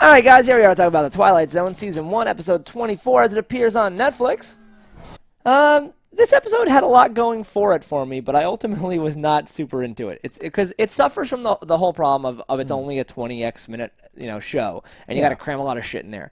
All right, guys, here we are talking about the Twilight Zone, Season 1, Episode 24, as it appears on Netflix. This episode had a lot going for it for me, but I ultimately was not super into it. It's because it suffers from the whole problem of it's only a 20x minute show, and you got to cram a lot of shit in there.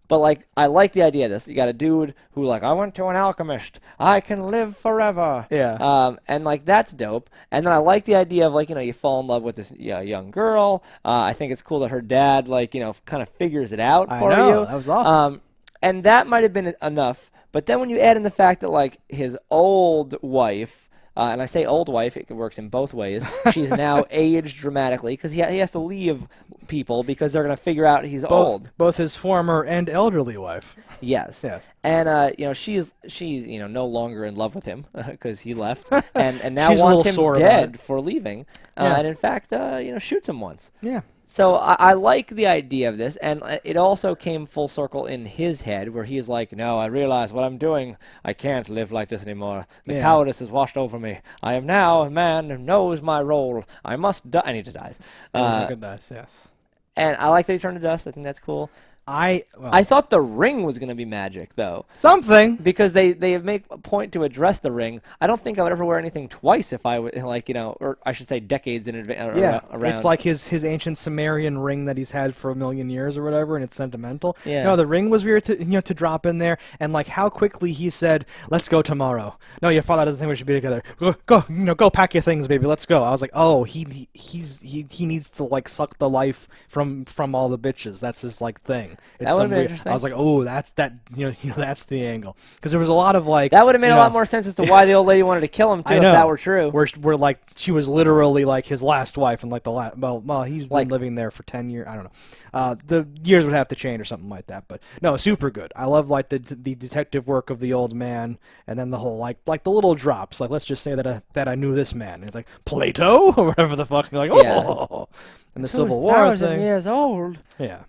But like, I like the idea of this. You got a dude who like, I went to an alchemist. I can live forever. Yeah. And like, that's dope. And then I like the idea of like, you fall in love with this young girl. I think it's cool that her dad like, kind of figures it out for you. I know. That was awesome. And that might have been enough. But then when you add in the fact that like his old wife, and I say old wife, it works in both ways. She's now aged dramatically because he has to leave people because they're going to figure out he's old. Both his former and elderly wife. Yes. Yes. And she's no longer in love with him because he left, and now She's wants him sore dead for leaving. Yeah. And in fact, shoots him once. Yeah. So I like the idea of this, and it also came full circle in his head, where he's like, no, I realize what I'm doing. I can't live like this anymore. The cowardice has washed over me. I am now a man who knows my role. I must die. And he just dies. Yes. And I like that he turned to dust. I think that's cool. I thought the ring was going to be magic, though. Something. Because they make a point to address the ring. I don't think I would ever wear anything twice if I would, or I should say decades in advance. Yeah, around. It's like his ancient Sumerian ring that he's had for 1,000,000 years or whatever, and it's sentimental. Yeah. No, the ring was weird to drop in there, and like how quickly he said, "Let's go tomorrow." No, your father doesn't think we should be together. Go pack your things, baby. Let's go. I was like, oh, he needs to like suck the life from all the bitches. That's his like thing. That would have been interesting. I was like, oh, that's that's the angle, because there was a lot of like that would have made a lot more sense as to why the old lady wanted to kill him too. If that were true. Where like she was literally like his last wife, and like the last well he's been living there for 10 years. I don't know. The years would have to change or something like that. But no, super good. I love like the detective work of the old man, and then the whole like the little drops. Like, let's just say that I knew this man. And it's like Plato or whatever the fuck. And you're like, oh, and the Civil War thing. 2,000 years old. Yeah.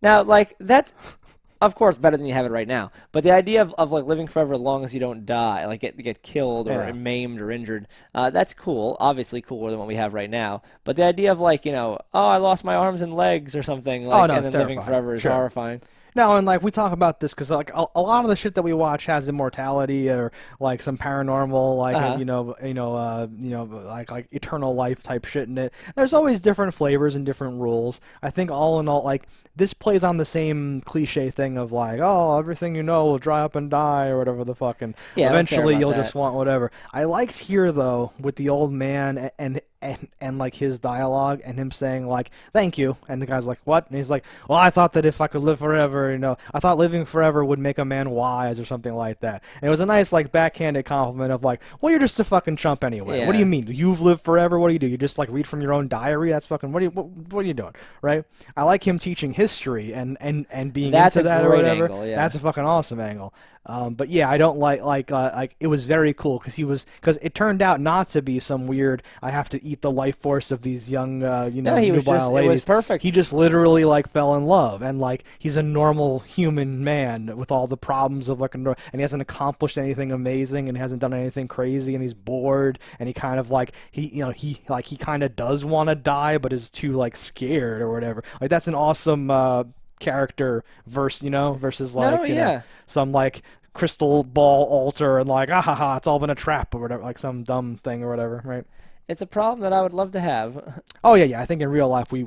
Now, like, that's, of course, better than you have it right now. But the idea of like, living forever as long as you don't die, like, get killed or maimed or injured, that's cool. Obviously cooler than what we have right now. But the idea of, like, oh, I lost my arms and legs or something, like, and then living forever is horrifying. No, and like we talk about this because like a lot of the shit that we watch has immortality or like some paranormal, like like eternal life type shit in it. There's always different flavors and different rules. I think all in all, like this plays on the same cliche thing of like, oh, everything you know will dry up and die or whatever the fuck, and eventually you'll just want whatever. I liked here though with the old man and like his dialogue and him saying like thank you, and the guy's like what, and he's like, well, I thought that if I could live forever, I thought living forever would make a man wise or something like that. And it was a nice like backhanded compliment of like, well, you're just a fucking chump anyway. What do you mean you've lived forever? What do? You just like read from your own diary? That's fucking what are you doing, right? I like him teaching history and being into that or whatever. Angle, yeah. That's a fucking awesome angle. But yeah, I don't like it was very cool because it turned out not to be some weird I have to eat the life force of these young nubile ladies. It was perfect. He just literally like fell in love, and like he's a normal human man with all the problems of like and he hasn't accomplished anything amazing and hasn't done anything crazy, and he's bored, and he kind of like he kind of does want to die but is too like scared or whatever. Like that's an awesome character versus like some like crystal ball altar and like it's all been a trap or whatever, like some dumb thing or whatever, right? It's a problem that I would love to have. Oh yeah. I think in real life we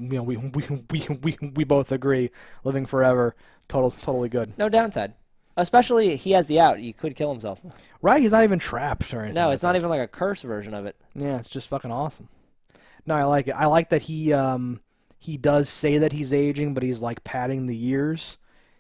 both agree living forever totally good. No downside. Especially he has the out. He could kill himself. Right? He's not even trapped or anything. No, it's not even like a curse version of it. Yeah, it's just fucking awesome. No, I like it. I like that he does say that he's aging, but he's like padding the years.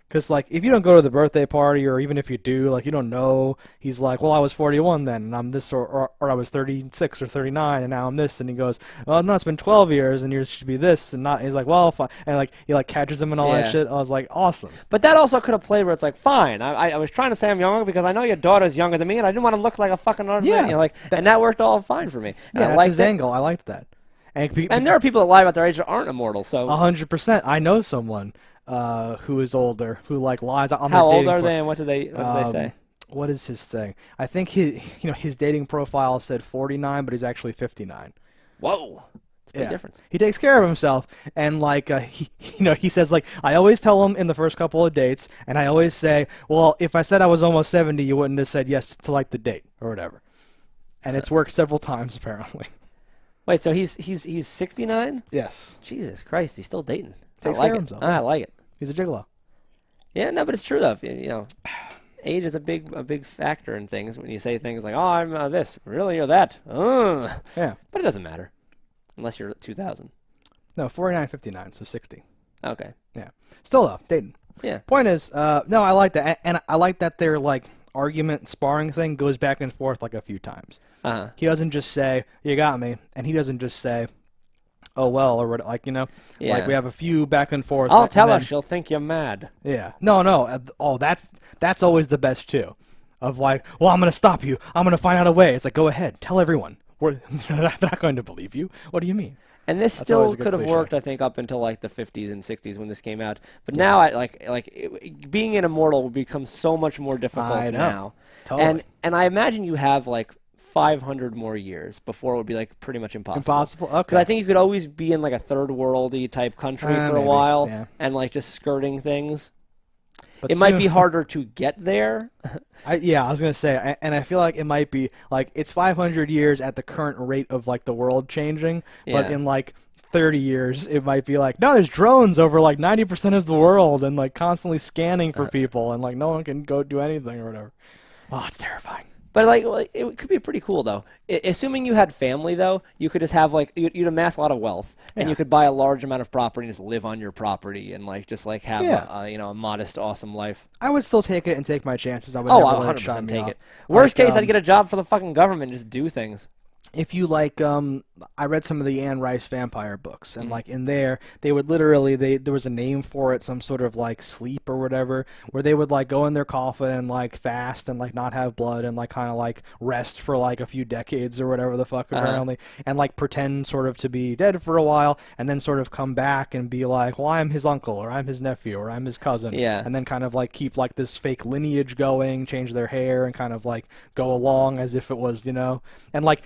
Because like if you don't go to the birthday party, or even if you do, like you don't know, he's like, well, I was 41 then, and I'm this, or I was 36 or 39, and now I'm this, and he goes, oh no, it's been 12 years, and yours should be this, and not. And he's like, well, fine. And like he like catches him and all that shit. I was like, awesome. But that also could have played where it's like, fine, I was trying to say I'm younger because I know your daughter's younger than me, and I didn't want to look like a fucking old man, and that worked all fine for me. Yeah, that's his angle. I liked that. And there are people that lie about their age that aren't immortal. So 100%. I know someone who is older who like lies on their How dating old are they, and what do they say? What is his thing? I think his dating profile said 49, but he's actually 59. Whoa. It's a big difference. He takes care of himself, and like he says like I always tell him in the first couple of dates, and I always say, well, if I said I was almost 70, you wouldn't have said yes to like the date or whatever, and it's worked several times apparently. Wait, so he's 69? Yes. Jesus Christ, he's still dating. Takes I like care of it. himself. I like it. He's a gigolo. Yeah, no, but it's true though. You know, age is a big factor in things. When you say things like, "Oh, I'm this," really, or that. Yeah. But it doesn't matter unless you're 2000. No, 49.59, so 60. Okay. Yeah. Still though, dating. Yeah. Point is, no, I like that, and I like that their like argument sparring thing goes back and forth like a few times. He doesn't just say, "You got me," and he doesn't just say, "Oh well," or what, like, you know, like we have a few back and forth. I'll tell her, she'll think you're mad. Yeah. No. Oh, that's always the best too. Of like, well, I'm gonna stop you. I'm gonna find out a way. It's like, go ahead, tell everyone. They're not going to believe you. What do you mean? And this That's always still a good could have cliche. worked, I think, up until like the 50s and 60s when this came out. But now, I being an immortal will become so much more difficult I know. now. Totally. And I imagine you have like 500 more years before it would be like pretty much impossible. Impossible. Okay. Because I think you could always be in like a third worldy type country for a maybe, while yeah. and like just skirting things. But It might be harder to get there. I was gonna say, and I feel like it might be like it's 500 years at the current rate of like the world changing, but Yeah. in like 30 years, it might be like, no, there's drones over like 90% of the world and like constantly scanning for people, and like no one can go do anything or whatever. Oh, it's terrifying. But like it could be pretty cool though. Assuming you had family though, you could just have like you'd amass a lot of wealth, and Yeah. you could buy a large amount of property and just live on your property and like just like have Yeah. a modest, awesome life. I would still take it and take my chances. I would Oh, never I'll let it 100% shine me take off. it. Worst Like, case, I'd get a job for the fucking government and just do things. If you like, I read some of the Anne Rice vampire books, and like in there, they would literally, there was a name for it, some sort of like sleep or whatever, where they would like go in their coffin and like fast and like not have blood and like kind of like rest for like a few decades or whatever the fuck apparently, and like pretend sort of to be dead for a while, and then sort of come back and be like, well, I'm his uncle or I'm his nephew or I'm his cousin, Yeah. and then kind of like keep like this fake lineage going, change their hair and kind of like go along as if it was, you know, and like,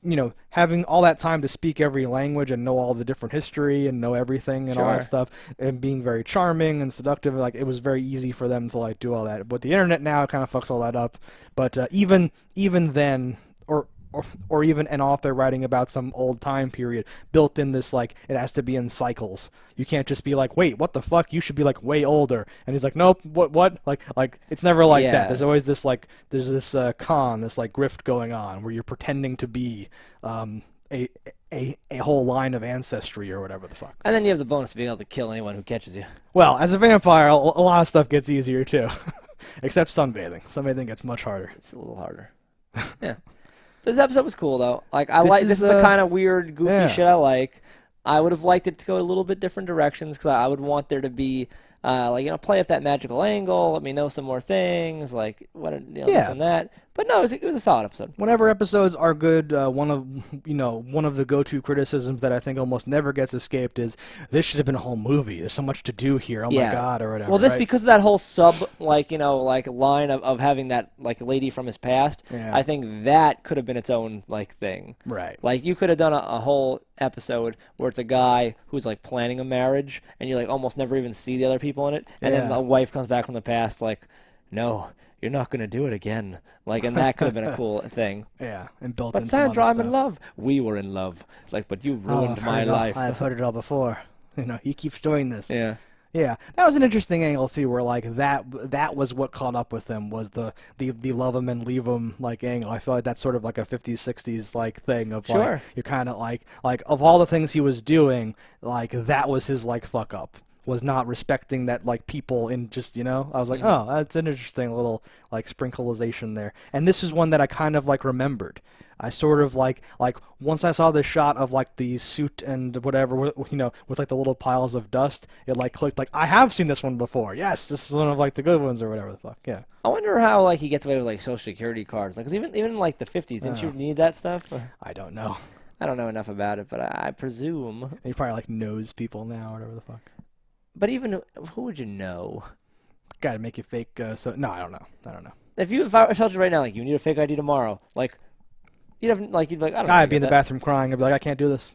you know, having all that time to speak every language and know all the different history and know everything and all Sure. that stuff, and being very charming and seductive, like it was very easy for them to like do all that. But the internet now kind of fucks all that up. But even then, or even an author writing about some old time period built in this, like, it has to be in cycles. You can't just be like, wait, what the fuck? You should be like way older. And he's like, nope, what? Like it's never like Yeah. that. There's always this like, there's this this like grift going on where you're pretending to be a whole line of ancestry or whatever the fuck. And then you have the bonus of being able to kill anyone who catches you. Well, as a vampire, a lot of stuff gets easier too, except sunbathing. Sunbathing gets much harder. It's a little harder. Yeah. This episode was cool though. Like this is is, the kind of weird, goofy yeah. shit I like. I would have liked it to go a little bit different directions because I would want there to be play up that magical angle. Let me know some more things, like this Yeah. and that. But no, it was a solid episode. Whenever episodes are good, one of the go-to criticisms that I think almost never gets escaped is this should have been a whole movie. There's so much to do here. Oh Yeah. my god, or whatever. Well, this right? because of that whole sub line of having that like lady from his past. Yeah. I think that could have been its own like thing. Right. Like you could have done a whole episode where it's a guy who's like planning a marriage and you like almost never even see the other people in it, and then Yeah. the wife comes back from the past like, no, you're not gonna do it again. Like, and that could have been a cool thing. Yeah, and built But in some Sandra, other I'm in stuff. love. We were in love. Like, but you ruined I've my heard it all. life. I've heard it all before. You know, he keeps doing this. Yeah. Yeah, that was an interesting angle too, where like that was what caught up with him, was the love him and leave him like angle. I feel like that's sort of like a 50s 60s like thing of Sure. like you're kind of like of all the things he was doing, like that was his like fuck up, was not respecting that like people in just, you know. I was like, oh, that's an interesting little like sprinkleization there. And this is one that I kind of like remembered. I sort of like once I saw this shot of like the suit and whatever, you know, with like the little piles of dust, it like clicked like I have seen this one before. Yes, this is one of like the good ones or whatever the fuck. Yeah. I wonder how like he gets away with like social security cards. Like, 'cause even in like the 50s, didn't you need that stuff? I don't know. I don't know enough about it, but I presume. He probably like knows people now or whatever the fuck. But even who would you know? Got to make it fake. So no, I don't know. If I told you right now, like you need a fake ID tomorrow, like you'd be like, I don't know. I'd be in the bathroom crying. I'd be like, I can't do this.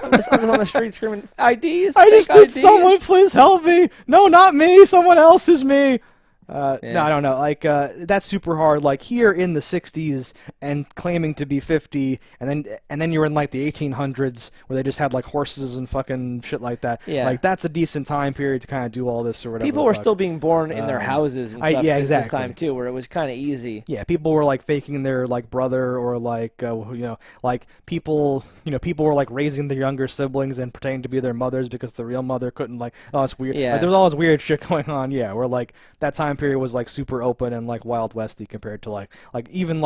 I'm just on the street screaming, IDs, I just fake need IDs. someone, please help me. No, not me. Someone else is me. No, Yeah. I don't know. Like, that's super hard. Like, here in the 60s and claiming to be 50, and then you're in, like, the 1800s where they just had, like, horses and fucking shit like that. Yeah. Like, that's a decent time period to kind of do all this or whatever. People the were fuck. still being born in their houses and stuff yeah, this exactly. time, too, where it was kind of easy. Yeah, people were, like, faking their, like, brother or, like, like, people were, like, raising their younger siblings and pretending to be their mothers because the real mother couldn't, like, oh, it's weird. Yeah. Like, there was all this weird shit going on, yeah, where, like, that time period was, like, super open and, like, Wild Westy compared to, even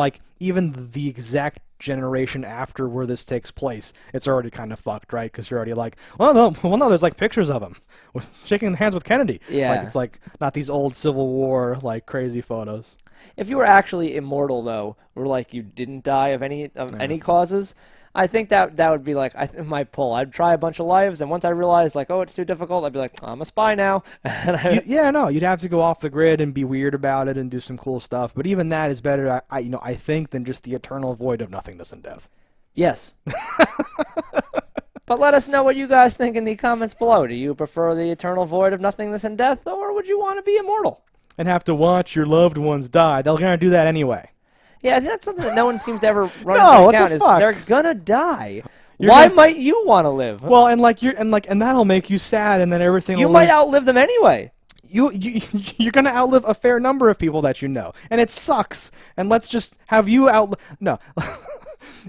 the exact generation after where this takes place, it's already kind of fucked, right? Because you're already like, well, no, there's, like, pictures of him shaking hands with Kennedy. Yeah. Like, it's, like, not these old Civil War, like, crazy photos. If you were actually immortal, though, or like you didn't die of any causes, I think that would be like my pull. I'd try a bunch of lives, and once I realized like, oh, it's too difficult, I'd be like, I'm a spy now. You'd have to go off the grid and be weird about it and do some cool stuff. But even that is better, I think, than just the eternal void of nothingness and death. Yes. But let us know what you guys think in the comments below. Do you prefer the eternal void of nothingness and death, or would you want to be immortal? And have to watch your loved ones die. They're gonna do that anyway. Yeah, I think that's something that no one seems to ever run No, into what the account is fuck? they're gonna die. You're Why gonna- might you want to live? Well, and that'll make you sad, and then everything. You will might lose. outlive them anyway. You're gonna outlive a fair number of people that you know, and it sucks. And let's just have you outlive. No,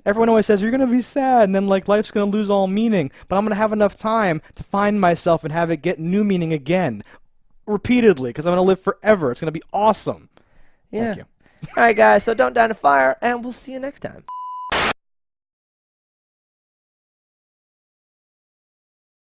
everyone always says you're gonna be sad, and then like life's gonna lose all meaning. But I'm gonna have enough time to find myself and have it get new meaning again, repeatedly, because I'm gonna live forever. It's gonna be awesome. Yeah. Thank you. All right, guys. So don't die in a fire, and we'll see you next time.